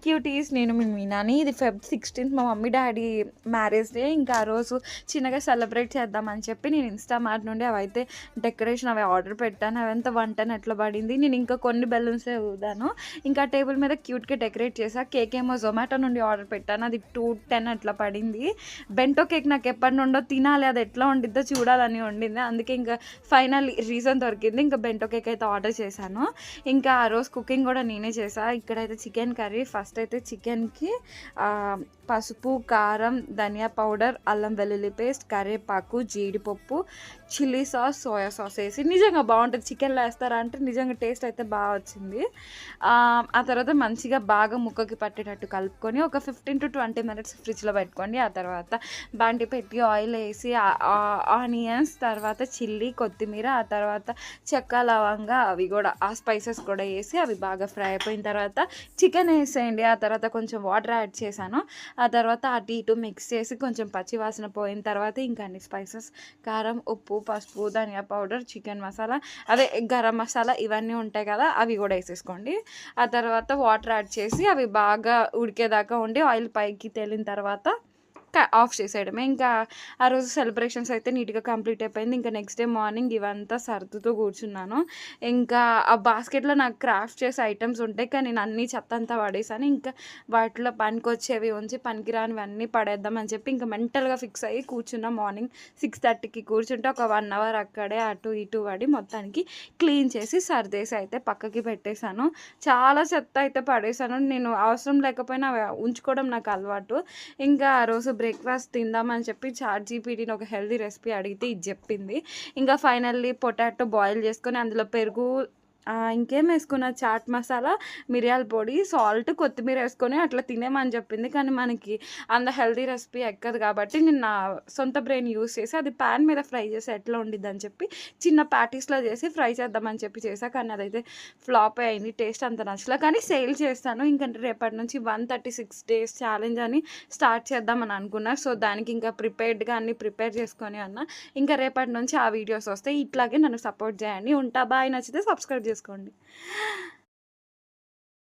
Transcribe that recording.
Cuties, నేను మీ మీనాని. ఇది Feb 16 మా మమ్మీ డాడీ మ్యారేజ్ డే. ఇంకా ఆ రోజు చిన్నగా సెలబ్రేట్ చేద్దామని చెప్పి నేను ఇన్స్టామార్ట్ నుండి అవైతే డెకరేషన్ అవి ఆర్డర్ పెట్టాను. అవంతా 110 అట్లా పడింది. నేను ఇంకా కొన్ని బెలూన్సే ఊదాను. ఇంకా టేబుల్ మీద క్యూట్గా డెకరేట్ చేసా. కేక్ ఏమో జొమాటో నుండి ఆర్డర్ పెట్టాను, అది 210 అట్లా పడింది. బెంటో కేక్ నాకు ఎప్పటి నుండో తినాలి, అది ఎట్లా ఉండిద్దో చూడాలని ఉండింది. అందుకే ఇంకా ఫైనల్ రీజన్ దొరికింది, ఇంకా బెంటో కేక్ అయితే ఆర్డర్ చేశాను. ఇంకా ఆ రోజు కుకింగ్ కూడా నేనే చేసా. ఇక్కడైతే చికెన్ కర్రీ. ఫస్ట్ అయితే చికెన్కి పసుపు, కారం, ధనియా పౌడర్, అల్లం వెల్లుల్లి పేస్ట్, కరివేపాకు, జీడిపప్పు, చిల్లీ సాస్, సోయా సాస్ వేసి నిజంగా బాగుంటుంది. చికెన్లో వేస్తారా అంటే నిజంగా టేస్ట్ అయితే బాగా వచ్చింది. ఆ తర్వాత మంచిగా బాగా ముక్కకి పట్టేటట్టు కలుపుకొని ఒక 15 to 20 minutes ఫ్రిడ్జ్లో పెట్టుకోండి. ఆ తర్వాత బండి పెట్టి ఆయిల్ వేసి ఆనియన్స్, తర్వాత చిల్లీ, కొత్తిమీర, ఆ తర్వాత చెక్క, లవంగా అవి కూడా ఆ స్పైసెస్ కూడా వేసి అవి బాగా ఫ్రై అయిపోయిన తర్వాత చికెన్ వేసేయండి. ఆ తర్వాత కొంచెం వాటర్ యాడ్ చేశాను. ఆ తర్వాత అటు ఇటు మిక్స్ చేసి కొంచెం పచ్చి వాసన పోయిన తర్వాత ఇంకా అన్ని స్పైసెస్ కారం, ఉప్పు, పసుపు, ధనియా పౌడర్, చికెన్ మసాలా, అదే గరం మసాలా ఇవన్నీ ఉంటాయి కదా, అవి కూడా వేసేసుకోండి. ఆ తర్వాత వాటర్ యాడ్ చేసి అవి బాగా ఉడికేదాకా ఉండి ఆయిల్ పైకి తేలిన తర్వాత ఆఫ్ చేసేయడమే. ఇంకా ఆ రోజు సెలబ్రేషన్స్ అయితే నీట్గా కంప్లీట్ అయిపోయింది. ఇంకా నెక్స్ట్ డే మార్నింగ్ ఇవంతా సర్దుతూ కూర్చున్నాను. ఇంకా ఆ బాస్కెట్లో నాకు క్రాఫ్ట్ చేసే ఐటమ్స్ ఉంటాయి, కానీ నేను అన్నీ చెత్త అంతా పడేసాను. ఇంకా వాటిలో పనికొచ్చేవి ఉంచి పనికిరానివన్నీ పడేద్దామని చెప్పి ఇంకా మెంటల్గా ఫిక్స్ అయ్యి కూర్చున్నా. మార్నింగ్ 6:30కి కూర్చుంటే ఒక 1 hour అక్కడే అటు ఇటు పడి మొత్తానికి క్లీన్ చేసి సర్దేసి అయితే పక్కకి పెట్టేశాను. చాలా చెత్త అయితే పడేశాను. నేను అవసరం లేకపోయినా ఉంచుకోవడం నాకు అలవాటు. ఇంకా ఆ రోజు బ్రేక్ఫాస్ట్ తిందామని చెప్పి ChatGPTని ఒక హెల్తీ రెసిపీ అడిగితే ఇది చెప్పింది. ఇంకా ఫైనల్లీ పొటాటో బాయిల్ చేసుకొని అందులో పెరుగు, ఇంకేం వేసుకున్నా, చాట్ మసాలా, మిరియాల పొడి, సాల్ట్, కొత్తిమీర వేసుకొని అట్లా తినేమని చెప్పింది. కానీ మనకి అంత హెల్తీ రెసిపీ ఎక్కదు కాబట్టి నేను నా సొంత బ్రెయిన్ యూస్ చేసి అది ప్యాన్ మీద ఫ్రై చేసి ఎట్లా ఉండిద్దని చెప్పి చిన్న ప్యాటీస్లో చేసి ఫ్రై చేద్దామని చెప్పి చేసా. కానీ అదైతే ఫ్లాప్ అయింది, టేస్ట్ అంత నచ్చలే. కానీ సేల్ చేస్తాను. ఇంకా రేపటి నుంచి 136 days ఛాలెంజ్ అని స్టార్ట్ చేద్దామని అనుకున్నా. సో దానికి ఇంకా ప్రిపేర్డ్గా అన్ని ప్రిపేర్ చేసుకొని అన్నా. ఇంకా రేపటి నుంచి ఆ వీడియోస్ వస్తాయి. ఇట్లాగే నన్ను సపోర్ట్ చేయండి. ఉంటా, బాయ్. నచ్చితే సబ్స్క్రైబ్ చేసుకోండి.